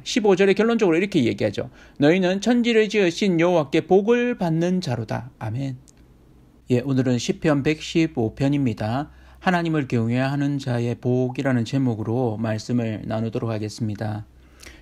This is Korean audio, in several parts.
15절에 결론적으로 이렇게 얘기하죠. 너희는 천지를 지으신 여호와께 복을 받는 자로다. 아멘. 예, 오늘은 시편 115편입니다. 하나님을 경외하는 자의 복이라는 제목으로 말씀을 나누도록 하겠습니다.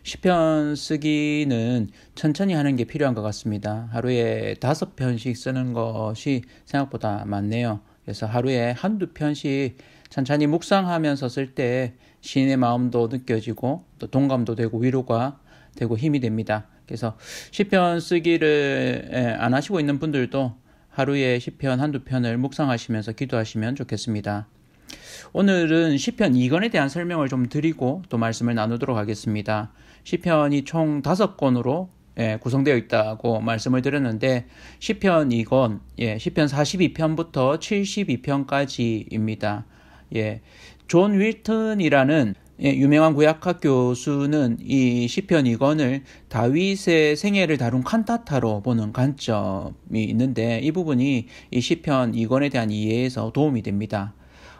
시편 쓰기는 천천히 하는 게 필요한 것 같습니다. 하루에 5편씩 쓰는 것이 생각보다 많네요. 그래서 하루에 한두 편씩 천천히 묵상하면서 쓸 때 시인의 마음도 느껴지고 또 동감도 되고 위로가 되고 힘이 됩니다. 그래서 시편 쓰기를 안 하시고 있는 분들도 하루에 시편 한두 편을 묵상하시면서 기도하시면 좋겠습니다. 오늘은 시편 2권에 대한 설명을 좀 드리고 또 말씀을 나누도록 하겠습니다. 시편이 총 5권으로 구성되어 있다고 말씀을 드렸는데 시편 2권, 시편 42편부터 72편까지입니다. 존 윌턴이라는 유명한 구약학 교수는 이 시편 2권을 다윗의 생애를 다룬 칸타타로 보는 관점이 있는데 이 부분이 이 시편 2권에 대한 이해에서 도움이 됩니다.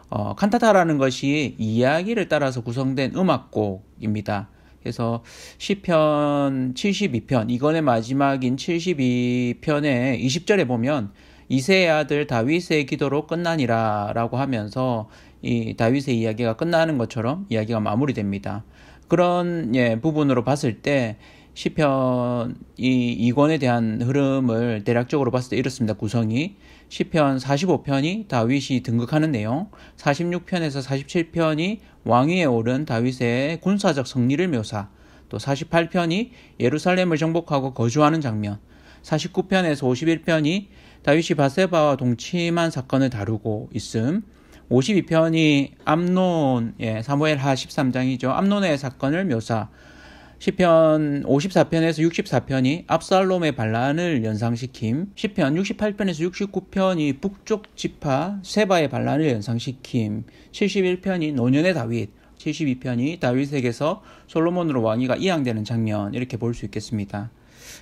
칸타타라는 것이 이야기를 따라서 구성된 음악곡입니다. 그래서 시편 72편, 2권의 마지막인 72편의 20절에 보면 이새의 아들 다윗의 기도로 끝나니라 라고 하면서 이 다윗의 이야기가 끝나는 것처럼 이야기가 마무리됩니다. 그런 부분으로 봤을 때 시편 이 2권에 대한 흐름을 대략적으로 봤을 때 이렇습니다. 구성이 시편 45편이 다윗이 등극하는 내용, 46편에서 47편이 왕위에 오른 다윗의 군사적 승리를 묘사, 또 48편이 예루살렘을 정복하고 거주하는 장면, 49편에서 51편이 다윗이 바세바와 동침한 사건을 다루고 있음, 52편이 암논, 사무엘하 13장이죠. 암논의 사건을 묘사, 시편 54편에서 64편이 압살롬의 반란을 연상시킴, 시편 68편에서 69편이 북쪽 지파 세바의 반란을 연상시킴, 71편이 노년의 다윗, 72편이 다윗에게서 솔로몬으로 왕위가 이양되는 장면, 이렇게 볼 수 있겠습니다.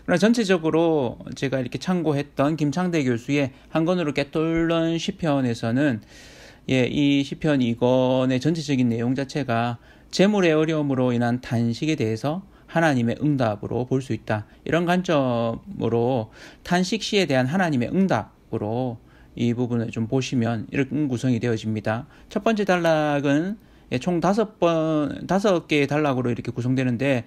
그러나 전체적으로 제가 이렇게 참고했던 김창대 교수의 한 권으로 꿰뚫는 시편에서는 이 시편 2권의 전체적인 내용 자체가 재물의 어려움으로 인한 탄식에 대해서 하나님의 응답으로 볼 수 있다. 이런 관점으로 탄식 시에 대한 하나님의 응답으로 이 부분을 좀 보시면 이런 구성이 되어집니다. 첫 번째 단락은 총 5개의 단락으로 이렇게 구성되는데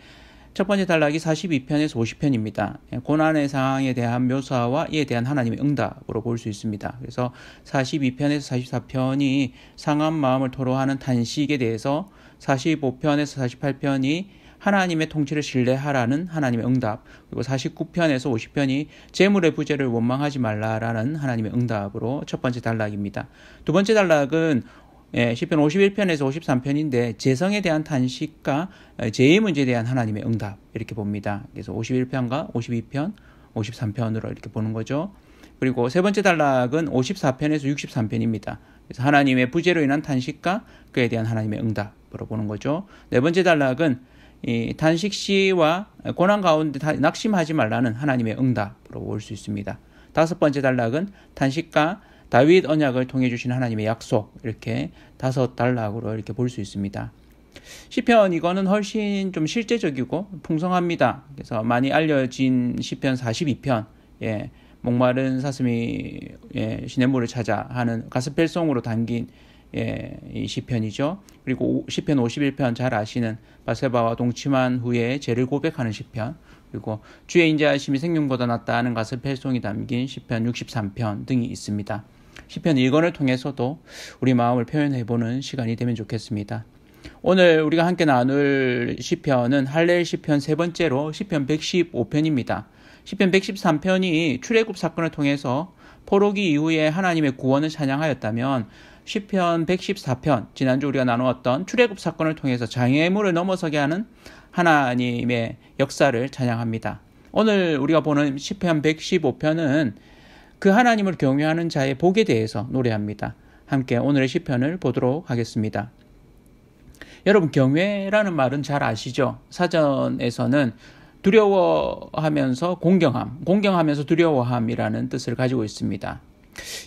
첫 번째 단락이 42편에서 50편입니다. 고난의 상황에 대한 묘사와 이에 대한 하나님의 응답으로 볼 수 있습니다. 그래서 42편에서 44편이 상한 마음을 토로하는 탄식에 대해서 45편에서 48편이 하나님의 통치를 신뢰하라는 하나님의 응답, 그리고 49편에서 50편이 재물의 부재를 원망하지 말라라는 하나님의 응답으로 첫 번째 단락입니다. 두 번째 단락은 시편 51편에서 53편인데 재성에 대한 탄식과 재의 문제에 대한 하나님의 응답, 이렇게 봅니다. 그래서 51편과 52편, 53편으로 이렇게 보는 거죠. 그리고 세 번째 단락은 54편에서 63편입니다. 그래서 하나님의 부재로 인한 탄식과 그에 대한 하나님의 응답으로 보는 거죠. 네 번째 단락은 이 탄식 시와 고난 가운데 낙심하지 말라는 하나님의 응답으로 볼 수 있습니다. 다섯 번째 단락은 탄식과 다윗 언약을 통해 주신 하나님의 약속, 이렇게 5단락으로 이렇게 볼 수 있습니다. 시편 이거는 훨씬 좀 실제적이고 풍성합니다. 그래서 많이 알려진 시편 42편, 목마른 사슴이 시냇물을 찾아 하는 가스펠송으로 담긴 이 시편이죠. 그리고 시편 51편 잘 아시는 바세바와 동침한 후에 죄를 고백하는 시편, 그리고 주의 인자하심이 생명보다 낫다 하는 가스펠송이 담긴 시편 63편 등이 있습니다. 시편 1권을 통해서도 우리 마음을 표현해보는 시간이 되면 좋겠습니다. 오늘 우리가 함께 나눌 시편은 할렐 시편 세 번째로 시편 115편입니다. 시편 113편이 출애굽 사건을 통해서 포로기 이후에 하나님의 구원을 찬양하였다면 시편 114편, 지난주 우리가 나누었던 출애굽 사건을 통해서 장애물을 넘어서게 하는 하나님의 역사를 찬양합니다. 오늘 우리가 보는 시편 115편은 그 하나님을 경외하는 자의 복에 대해서 노래합니다. 함께 오늘의 시편을 보도록 하겠습니다. 여러분, 경외라는 말은 잘 아시죠? 사전에서는 두려워하면서 공경하면서 두려워함이라는 뜻을 가지고 있습니다.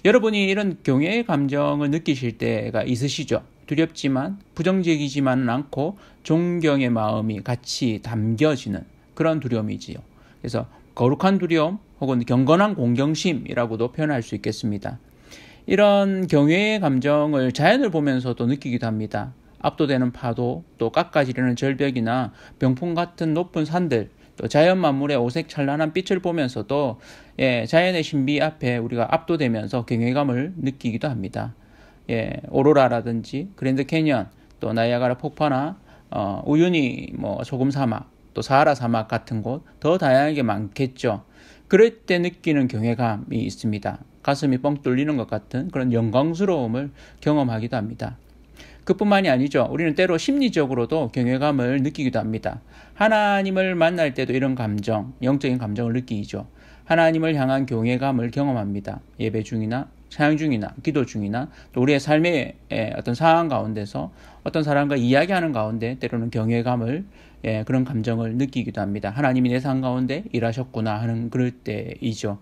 여러분이 이런 경외의 감정을 느끼실 때가 있으시죠? 두렵지만 부정적이지만은 않고 존경의 마음이 같이 담겨지는 그런 두려움이지요. 그래서 거룩한 두려움 혹은 경건한 공경심이라고도 표현할 수 있겠습니다. 이런 경외의 감정을 자연을 보면서도 느끼기도 합니다. 압도되는 파도, 또 깎아지르는 절벽이나 병풍 같은 높은 산들, 또 자연 만물의 오색 찬란한 빛을 보면서도 자연의 신비 앞에 우리가 압도되면서 경외감을 느끼기도 합니다. 오로라라든지 그랜드 캐니언, 또 나이아가라 폭포나 우유니 소금 사막, 또 사하라 사막 같은 곳 더 다양하게 많겠죠. 그럴 때 느끼는 경외감이 있습니다. 가슴이 뻥 뚫리는 것 같은 그런 영광스러움을 경험하기도 합니다. 그뿐만이 아니죠. 우리는 때로 심리적으로도 경외감을 느끼기도 합니다. 하나님을 만날 때도 이런 감정, 영적인 감정을 느끼죠. 하나님을 향한 경외감을 경험합니다. 예배 중이나 찬양 중이나 기도 중이나 또 우리의 삶의 어떤 상황 가운데서 어떤 사람과 이야기하는 가운데 때로는 경외감을 그런 감정을 느끼기도 합니다. 하나님이 내 삶 가운데 일하셨구나 하는 그럴 때이죠.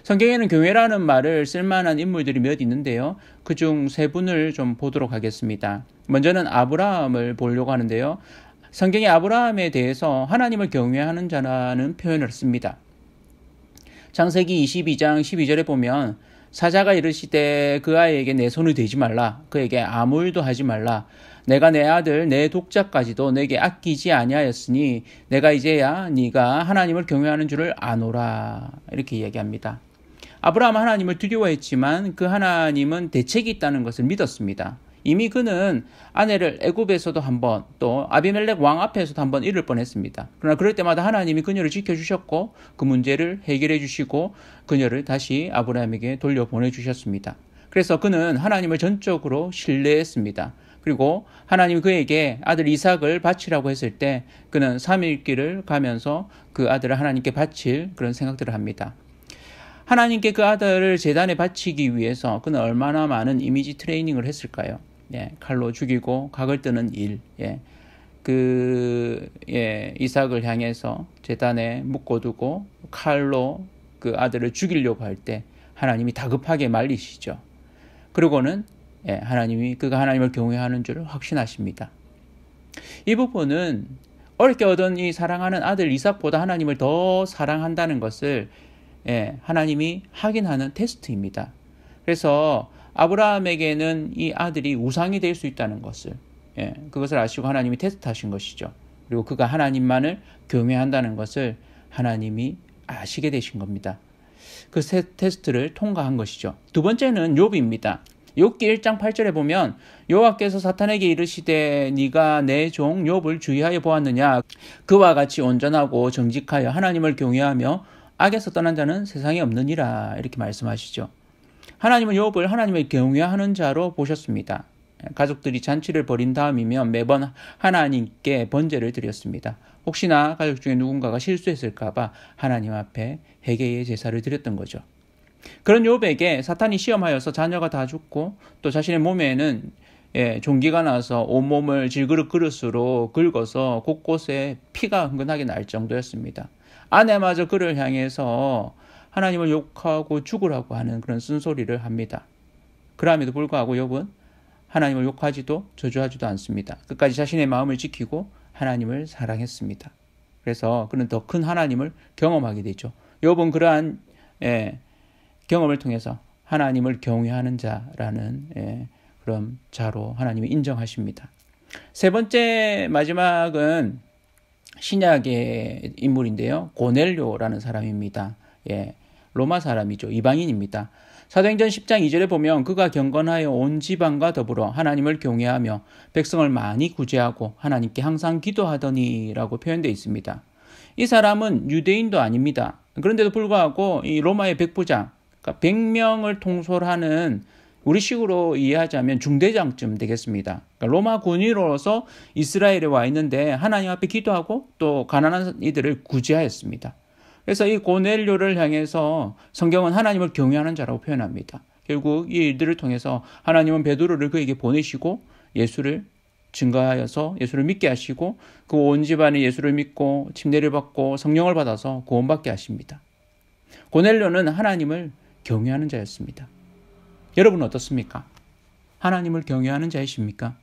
성경에는 경외라는 말을 쓸만한 인물들이 몇 있는데요. 그중 세 분을 좀 보도록 하겠습니다. 먼저는 아브라함을 보려고 하는데요. 성경이 아브라함에 대해서 하나님을 경외하는 자라는 표현을 씁니다. 창세기 22장 12절에 보면 사자가 이르시되 그 아이에게 내 손을 대지 말라. 그에게 아무 일도 하지 말라. 내가 내 아들 내 독자까지도 내게 아끼지 아니하였으니 내가 이제야 네가 하나님을 경외하는 줄을 아노라. 이렇게 이야기합니다. 아브라함은 하나님을 두려워했지만 그 하나님은 대책이 있다는 것을 믿었습니다. 이미 그는 아내를 애굽에서도 한번 또 아비멜렉 왕 앞에서도 한번 잃을 뻔했습니다. 그러나 그럴 때마다 하나님이 그녀를 지켜주셨고 그 문제를 해결해 주시고 그녀를 다시 아브라함에게 돌려보내주셨습니다. 그래서 그는 하나님을 전적으로 신뢰했습니다. 그리고 하나님이 그에게 아들 이삭을 바치라고 했을 때 그는 3일 길을 가면서 그 아들을 하나님께 바칠 그런 생각들을 합니다. 하나님께 그 아들을 제단에 바치기 위해서 그는 얼마나 많은 이미지 트레이닝을 했을까요? 칼로 죽이고 각을 뜨는 일, 이삭을 향해서 제단에 묶어두고 칼로 그 아들을 죽이려고 할 때 하나님이 다급하게 말리시죠. 그리고는 하나님이 그가 하나님을 경외하는 줄 확신하십니다. 이 부분은 어렵게 얻은 이 사랑하는 아들 이삭보다 하나님을 더 사랑한다는 것을 하나님이 확인하는 테스트입니다. 그래서 아브라함에게는 이 아들이 우상이 될 수 있다는 것을 그것을 아시고 하나님이 테스트하신 것이죠. 그리고 그가 하나님만을 경외한다는 것을 하나님이 아시게 되신 겁니다. 그 테스트를 통과한 것이죠. 두 번째는 욥입니다. 욥기 1장 8절에 보면 여호와께서 사탄에게 이르시되 네가 내 종 욥을 주의하여 보았느냐. 그와 같이 온전하고 정직하여 하나님을 경외하며 악에서 떠난 자는 세상에 없느니라. 이렇게 말씀하시죠. 하나님은 욥을 하나님을 경외하는 자로 보셨습니다. 가족들이 잔치를 벌인 다음이면 매번 하나님께 번제를 드렸습니다. 혹시나 가족 중에 누군가가 실수했을까 봐 하나님 앞에 회개의 제사를 드렸던 거죠. 그런 욥에게 사탄이 시험하여서 자녀가 다 죽고 또 자신의 몸에는 종기가 나서 온몸을 질그릇그릇으로 긁어서 곳곳에 피가 흥건하게 날 정도였습니다. 아내마저 그를 향해서 하나님을 욕하고 죽으라고 하는 그런 쓴소리를 합니다. 그럼에도 불구하고 욥은 하나님을 욕하지도 저주하지도 않습니다. 끝까지 자신의 마음을 지키고 하나님을 사랑했습니다. 그래서 그는 더 큰 하나님을 경험하게 되죠. 욥은 그러한 경험을 통해서 하나님을 경외하는 자라는 그런 자로 하나님이 인정하십니다. 세 번째 마지막은 신약의 인물인데요. 고넬료라는 사람입니다. 로마 사람이죠. 이방인입니다. 사도행전 10장 2절에 보면 그가 경건하여 온 지방과 더불어 하나님을 경외하며 백성을 많이 구제하고 하나님께 항상 기도하더니 라고 표현되어 있습니다. 이 사람은 유대인도 아닙니다. 그런데도 불구하고 이 로마의 백부장, 그러니까 100명을 통솔하는 우리식으로 이해하자면 중대장쯤 되겠습니다. 그러니까 로마 군인으로서 이스라엘에 와 있는데 하나님 앞에 기도하고 또 가난한 이들을 구제하였습니다. 그래서 이 고넬료를 향해서 성경은 하나님을 경외하는 자라고 표현합니다. 결국 이 일들을 통해서 하나님은 베드로를 그에게 보내시고 예수를 증거하여서 예수를 믿게 하시고 그 온 집안이 예수를 믿고 침례를 받고 성령을 받아서 구원받게 하십니다. 고넬료는 하나님을 경외하는 자였습니다. 여러분은 어떻습니까? 하나님을 경외하는 자이십니까?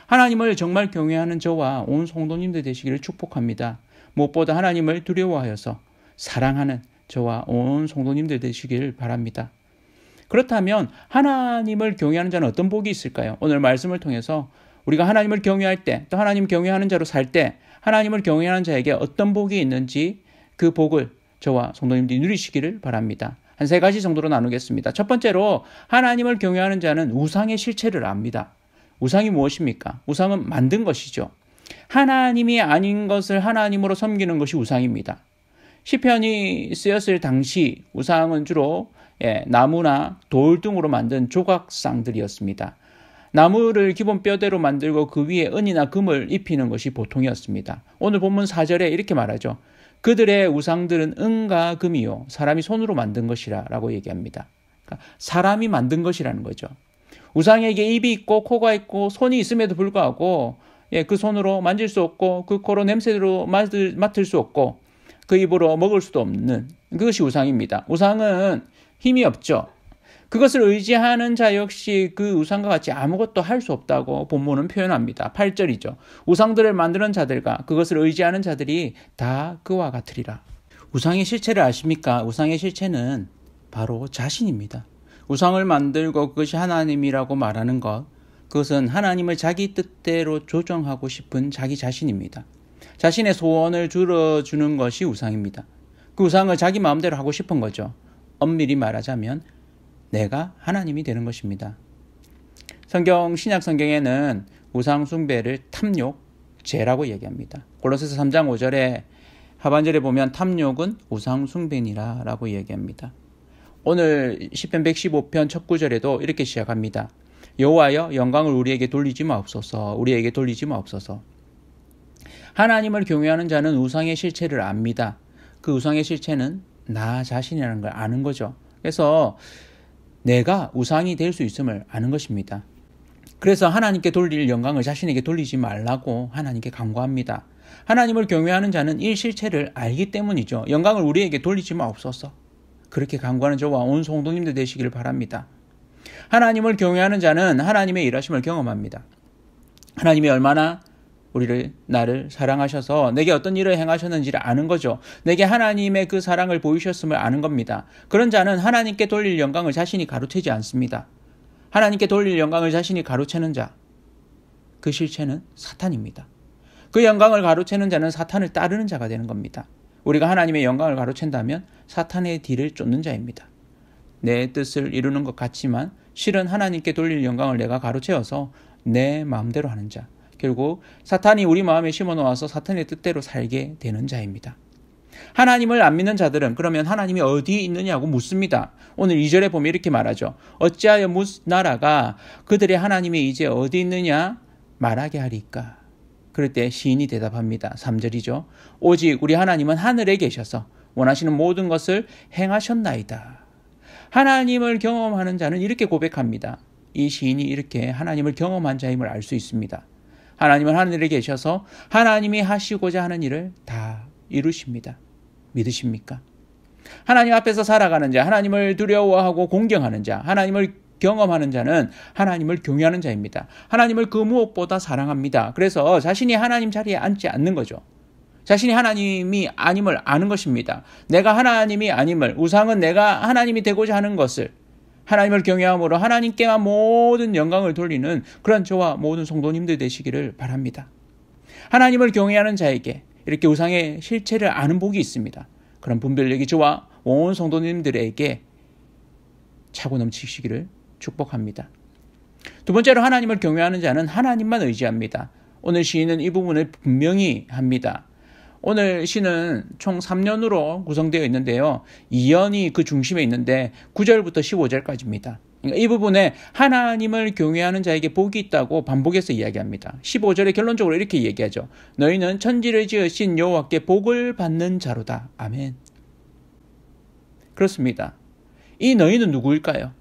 하나님을 정말 경외하는 저와 온 성도님들 되시기를 축복합니다. 무엇보다 하나님을 두려워하여서 사랑하는 저와 온 성도님들 되시길 바랍니다. 그렇다면 하나님을 경외하는 자는 어떤 복이 있을까요? 오늘 말씀을 통해서 우리가 하나님을 경외할 때, 또 하나님 경외하는 자로 살 때 하나님을 경외하는 자에게 어떤 복이 있는지 그 복을 저와 성도님들이 누리시기를 바랍니다. 한 3가지 정도로 나누겠습니다. 첫 번째로 하나님을 경외하는 자는 우상의 실체를 압니다. 우상이 무엇입니까? 우상은 만든 것이죠. 하나님이 아닌 것을 하나님으로 섬기는 것이 우상입니다. 시편이 쓰였을 당시 우상은 주로 나무나 돌 등으로 만든 조각상들이었습니다. 나무를 기본 뼈대로 만들고 그 위에 은이나 금을 입히는 것이 보통이었습니다. 오늘 본문 4절에 이렇게 말하죠. 그들의 우상들은 은과 금이요 사람이 손으로 만든 것이라 라고 얘기합니다. 그러니까 사람이 만든 것이라는 거죠. 우상에게 입이 있고 코가 있고 손이 있음에도 불구하고 그 손으로 만질 수 없고 그 코로 냄새로 맡을 수 없고 그 입으로 먹을 수도 없는 그것이 우상입니다. 우상은 힘이 없죠. 그것을 의지하는 자 역시 그 우상과 같이 아무것도 할 수 없다고 본문은 표현합니다. 8절이죠. 우상들을 만드는 자들과 그것을 의지하는 자들이 다 그와 같으리라. 우상의 실체를 아십니까? 우상의 실체는 바로 자신입니다. 우상을 만들고 그것이 하나님이라고 말하는 것, 그것은 하나님을 자기 뜻대로 조정하고 싶은 자기 자신입니다. 자신의 소원을 들어주는 것이 우상입니다. 그 우상을 자기 마음대로 하고 싶은 거죠. 엄밀히 말하자면 내가 하나님이 되는 것입니다. 신약 성경에는 우상 숭배를 탐욕죄라고 얘기합니다. 골로새서 3장 5절에 하반절에 보면 탐욕은 우상 숭배니라 라고 얘기합니다. 오늘 시편 115편 첫 구절에도 이렇게 시작합니다. 여호와여 영광을 우리에게 돌리지 마옵소서. 우리에게 돌리지 마옵소서. 하나님을 경외하는 자는 우상의 실체를 압니다. 그 우상의 실체는 나 자신이라는 걸 아는 거죠. 그래서 내가 우상이 될 수 있음을 아는 것입니다. 그래서 하나님께 돌릴 영광을 자신에게 돌리지 말라고 하나님께 간구합니다. 하나님을 경외하는 자는 이 실체를 알기 때문이죠. 영광을 우리에게 돌리지 마옵소서. 그렇게 간구하는 저와 온 성도님들 되시기를 바랍니다. 하나님을 경외하는 자는 하나님의 일하심을 경험합니다. 하나님이 얼마나 나를 사랑하셔서 내게 어떤 일을 행하셨는지를 아는 거죠. 내게 하나님의 그 사랑을 보이셨음을 아는 겁니다. 그런 자는 하나님께 돌릴 영광을 자신이 가로채지 않습니다. 하나님께 돌릴 영광을 자신이 가로채는 자, 그 실체는 사탄입니다. 그 영광을 가로채는 자는 사탄을 따르는 자가 되는 겁니다. 우리가 하나님의 영광을 가로챈다면 사탄의 뒤를 쫓는 자입니다. 내 뜻을 이루는 것 같지만 실은 하나님께 돌릴 영광을 내가 가로채어서 내 마음대로 하는 자, 결국 사탄이 우리 마음에 심어놓아서 사탄의 뜻대로 살게 되는 자입니다. 하나님을 안 믿는 자들은 그러면 하나님이 어디 있느냐고 묻습니다. 오늘 2절에 보면 이렇게 말하죠. 어찌하여 나라가 그들의 하나님이 이제 어디 있느냐 말하게 하리까. 그럴 때 시인이 대답합니다. 3절이죠. 오직 우리 하나님은 하늘에 계셔서 원하시는 모든 것을 행하셨나이다. 하나님을 경험하는 자는 이렇게 고백합니다. 이 시인이 이렇게 하나님을 경험한 자임을 알 수 있습니다. 하나님은 하늘에 계셔서 하나님이 하시고자 하는 일을 다 이루십니다. 믿으십니까? 하나님 앞에서 살아가는 자, 하나님을 두려워하고 공경하는 자, 하나님을 경험하는 자는 하나님을 경외하는 자입니다. 하나님을 그 무엇보다 사랑합니다. 그래서 자신이 하나님 자리에 앉지 않는 거죠. 자신이 하나님이 아님을 아는 것입니다. 내가 하나님이 아님을, 우상은 내가 하나님이 되고자 하는 것을 하나님을 경외함으로 하나님께만 모든 영광을 돌리는 그런 저와 모든 성도님들 되시기를 바랍니다. 하나님을 경외하는 자에게 이렇게 우상의 실체를 아는 복이 있습니다. 그런 분별력이 저와 온 성도님들에게 차고 넘치시기를 축복합니다. 두 번째로 하나님을 경외하는 자는 하나님만 의지합니다. 오늘 시인은 이 부분을 분명히 합니다. 오늘 시는 총 3년으로 구성되어 있는데요. 2연이 그 중심에 있는데 9절부터 15절까지입니다. 그러니까 이 부분에 하나님을 경외하는 자에게 복이 있다고 반복해서 이야기합니다. 15절에 결론적으로 이렇게 얘기하죠. 너희는 천지를 지으신 여호와께 복을 받는 자로다. 아멘. 그렇습니다. 이 너희는 누구일까요?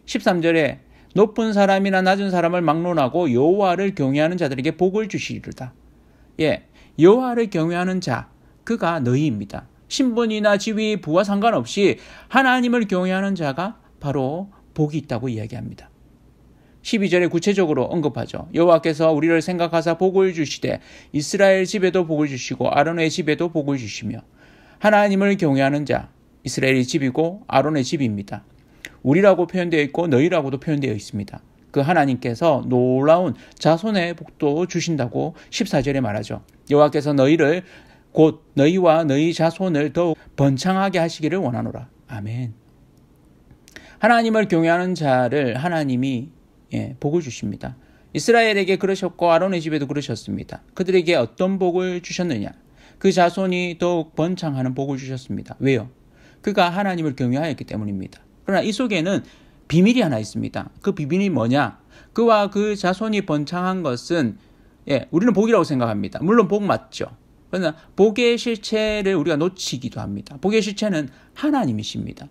13절에 높은 사람이나 낮은 사람을 막론하고 여호와를 경외하는 자들에게 복을 주시리로다. 여호와를 경외하는 자, 그가 너희입니다. 신분이나 지위, 부와 상관없이 하나님을 경외하는 자가 바로 복이 있다고 이야기합니다. 12절에 구체적으로 언급하죠. 여호와께서 우리를 생각하사 복을 주시되 이스라엘 집에도 복을 주시고 아론의 집에도 복을 주시며. 하나님을 경외하는 자, 이스라엘의 집이고 아론의 집입니다. 우리라고 표현되어 있고 너희라고도 표현되어 있습니다. 그 하나님께서 놀라운 자손의 복도 주신다고 14절에 말하죠. 여호와께서 너희를 곧 너희와 너희 자손을 더욱 번창하게 하시기를 원하노라. 아멘. 하나님을 경외하는 자를 하나님이 복을 주십니다. 이스라엘에게 그러셨고 아론의 집에도 그러셨습니다. 그들에게 어떤 복을 주셨느냐? 그 자손이 더욱 번창하는 복을 주셨습니다. 왜요? 그가 하나님을 경외하였기 때문입니다. 그러나 이 속에는 비밀이 하나 있습니다. 그 비밀이 뭐냐? 그와 그 자손이 번창한 것은 우리는 복이라고 생각합니다. 물론 복 맞죠. 그러나 복의 실체를 우리가 놓치기도 합니다. 복의 실체는 하나님이십니다.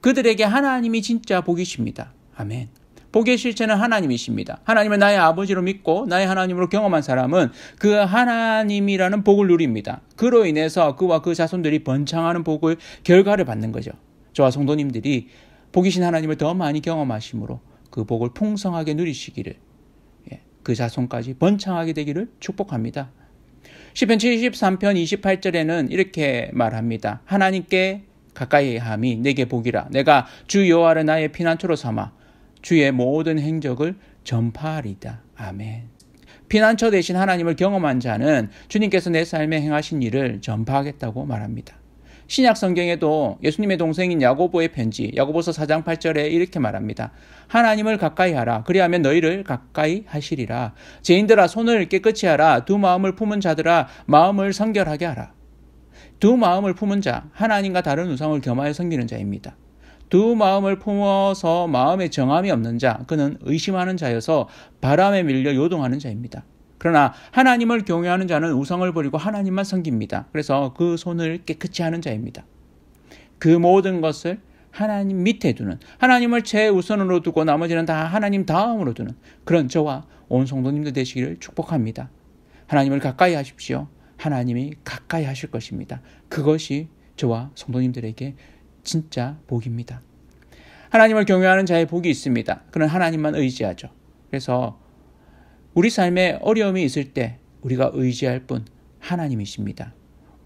그들에게 하나님이 진짜 복이십니다. 아멘. 복의 실체는 하나님이십니다. 하나님을 나의 아버지로 믿고 나의 하나님으로 경험한 사람은 그 하나님이라는 복을 누립니다. 그로 인해서 그와 그 자손들이 번창하는 복을 결과를 받는 거죠. 저와 성도님들이 복이신 하나님을 더 많이 경험하심으로 그 복을 풍성하게 누리시기를, 그 자손까지 번창하게 되기를 축복합니다. 시편 73편 28절에는 이렇게 말합니다. 하나님께 가까이 함이 내게 복이라. 내가 주 여호와를 나의 피난처로 삼아 주의 모든 행적을 전파하리다. 아멘. 피난처 되신 하나님을 경험한 자는 주님께서 내 삶에 행하신 일을 전파하겠다고 말합니다. 신약 성경에도 예수님의 동생인 야고보의 편지 야고보서 4장 8절에 이렇게 말합니다. 하나님을 가까이 하라. 그리하면 너희를 가까이 하시리라. 죄인들아 손을 깨끗이 하라. 두 마음을 품은 자들아 마음을 성결하게 하라. 두 마음을 품은 자, 하나님과 다른 우상을 겸하여 섬기는 자입니다. 두 마음을 품어서 마음에 정함이 없는 자, 그는 의심하는 자여서 바람에 밀려 요동하는 자입니다. 그러나 하나님을 경외하는 자는 우상을 버리고 하나님만 섬깁니다. 그래서 그 손을 깨끗이 하는 자입니다. 그 모든 것을 하나님 밑에 두는, 하나님을 최우선으로 두고 나머지는 다 하나님 다음으로 두는 그런 저와 온 성도님들 되시기를 축복합니다. 하나님을 가까이 하십시오. 하나님이 가까이 하실 것입니다. 그것이 저와 성도님들에게 진짜 복입니다. 하나님을 경외하는 자의 복이 있습니다. 그는 하나님만 의지하죠. 그래서 우리 삶에 어려움이 있을 때 우리가 의지할 분 하나님이십니다.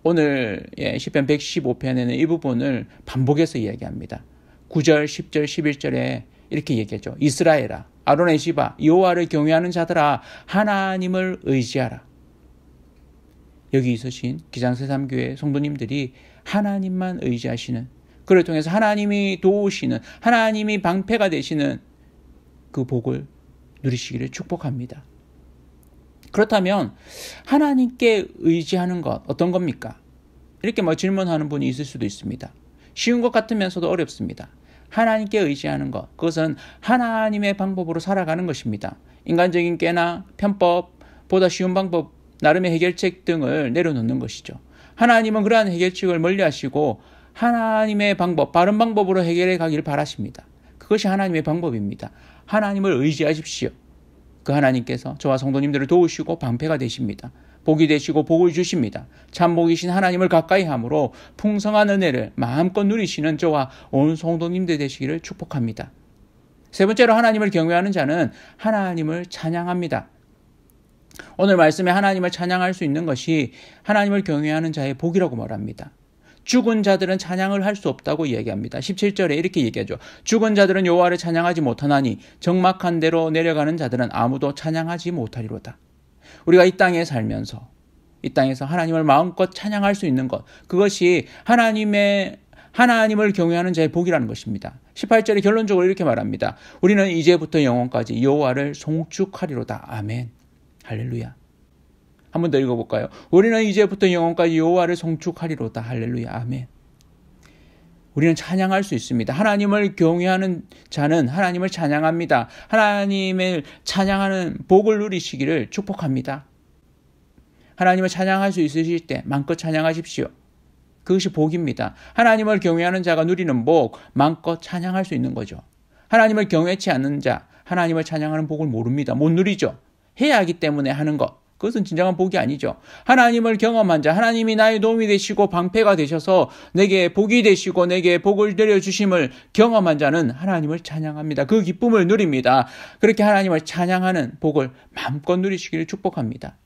오늘 시편 115편에는 이 부분을 반복해서 이야기합니다. 9절, 10절, 11절에 이렇게 얘기하죠. 이스라엘아, 아론의 집아, 여호와를 경외하는 자들아, 하나님을 의지하라. 여기 있으신 기장세삼교회 성도님들이 하나님만 의지하시는, 그를 통해서 하나님이 도우시는, 하나님이 방패가 되시는 그 복을 누리시기를 축복합니다. 그렇다면 하나님께 의지하는 것 어떤 겁니까? 이렇게 질문하는 분이 있을 수도 있습니다. 쉬운 것 같으면서도 어렵습니다. 하나님께 의지하는 것, 그것은 하나님의 방법으로 살아가는 것입니다. 인간적인 깨나 편법보다 쉬운 방법, 나름의 해결책 등을 내려놓는 것이죠. 하나님은 그러한 해결책을 멀리하시고 하나님의 방법, 바른 방법으로 해결해 가기를 바라십니다. 그것이 하나님의 방법입니다. 하나님을 의지하십시오. 그 하나님께서 저와 성도님들을 도우시고 방패가 되십니다. 복이 되시고 복을 주십니다. 참 복이신 하나님을 가까이 함으로 풍성한 은혜를 마음껏 누리시는 저와 온 성도님들 되시기를 축복합니다. 세 번째로 하나님을 경외하는 자는 하나님을 찬양합니다. 오늘 말씀에 하나님을 찬양할 수 있는 것이 하나님을 경외하는 자의 복이라고 말합니다. 죽은 자들은 찬양을 할 수 없다고 이야기합니다. 17절에 이렇게 얘기하죠. 죽은 자들은 여호와를 찬양하지 못하나니 적막한 데로 내려가는 자들은 아무도 찬양하지 못하리로다. 우리가 이 땅에 살면서 이 땅에서 하나님을 마음껏 찬양할 수 있는 것, 그것이 하나님을 경외하는 자의 복이라는 것입니다. 18절에 결론적으로 이렇게 말합니다. 우리는 이제부터 영원까지 여호와를 송축하리로다. 아멘. 할렐루야. 한 번 더 읽어볼까요? 우리는 이제부터 영원까지 여호와를 송축하리로다. 할렐루야. 아멘. 우리는 찬양할 수 있습니다. 하나님을 경외하는 자는 하나님을 찬양합니다. 하나님을 찬양하는 복을 누리시기를 축복합니다. 하나님을 찬양할 수 있으실 때 마음껏 찬양하십시오. 그것이 복입니다. 하나님을 경외하는 자가 누리는 복, 마음껏 찬양할 수 있는 거죠. 하나님을 경외치 않는 자, 하나님을 찬양하는 복을 모릅니다. 못 누리죠. 해야 하기 때문에 하는 것. 그것은 진정한 복이 아니죠. 하나님을 경험한 자, 하나님이 나의 도움이 되시고 방패가 되셔서 내게 복이 되시고 내게 복을 내려주심을 경험한 자는 하나님을 찬양합니다. 그 기쁨을 누립니다. 그렇게 하나님을 찬양하는 복을 마음껏 누리시기를 축복합니다.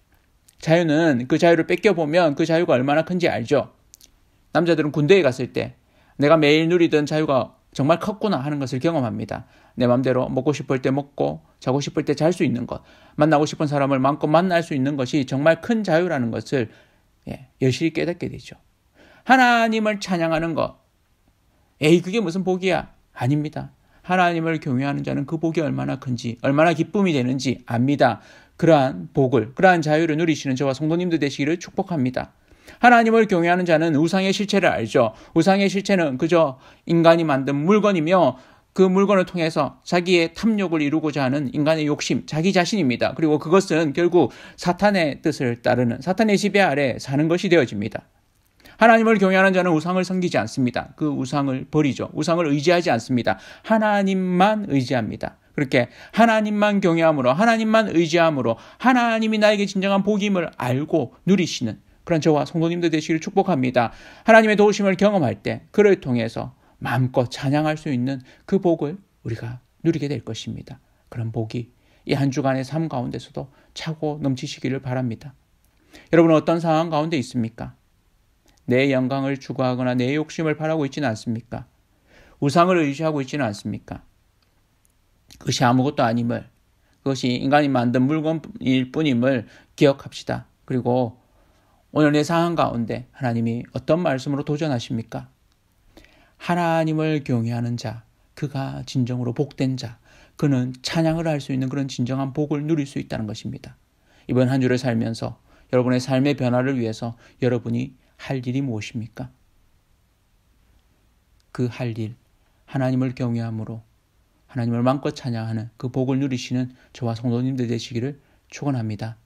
자유는 그 자유를 뺏겨보면 그 자유가 얼마나 큰지 알죠. 남자들은 군대에 갔을 때 내가 매일 누리던 자유가 정말 컸구나 하는 것을 경험합니다. 내 맘대로 먹고 싶을 때 먹고 자고 싶을 때 잘 수 있는 것, 만나고 싶은 사람을 마음껏 만날 수 있는 것이 정말 큰 자유라는 것을 여실히 깨닫게 되죠. 하나님을 찬양하는 것, 그게 무슨 복이야? 아닙니다. 하나님을 경외하는 자는 그 복이 얼마나 큰지, 얼마나 기쁨이 되는지 압니다. 그러한 복을, 그러한 자유를 누리시는 저와 성도님들 되시기를 축복합니다. 하나님을 경외하는 자는 우상의 실체를 알죠. 우상의 실체는 그저 인간이 만든 물건이며 그 물건을 통해서 자기의 탐욕을 이루고자 하는 인간의 욕심, 자기 자신입니다. 그리고 그것은 결국 사탄의 뜻을 따르는 사탄의 지배 아래 사는 것이 되어집니다. 하나님을 경외하는 자는 우상을 섬기지 않습니다. 그 우상을 버리죠. 우상을 의지하지 않습니다. 하나님만 의지합니다. 그렇게 하나님만 경외함으로, 하나님만 의지함으로 하나님이 나에게 진정한 복임을 알고 누리시는 그런 저와 성도님들 되시기를 축복합니다. 하나님의 도우심을 경험할 때 그를 통해서 마음껏 찬양할 수 있는 그 복을 우리가 누리게 될 것입니다. 그런 복이 이 한 주간의 삶 가운데서도 차고 넘치시기를 바랍니다. 여러분은 어떤 상황 가운데 있습니까? 내 영광을 추구하거나 내 욕심을 바라고 있지는 않습니까? 우상을 의지하고 있지는 않습니까? 그것이 아무것도 아님을, 그것이 인간이 만든 물건일 뿐임을 기억합시다. 그리고 오늘 내 상황 가운데 하나님이 어떤 말씀으로 도전하십니까? 하나님을 경외하는 자, 그가 진정으로 복된 자, 그는 찬양을 할 수 있는 그런 진정한 복을 누릴 수 있다는 것입니다. 이번 한 주를 살면서 여러분의 삶의 변화를 위해서 여러분이 할 일이 무엇입니까? 그 할 일, 하나님을 경외함으로 하나님을 마음껏 찬양하는 그 복을 누리시는 저와 성도님들 되시기를 축원합니다.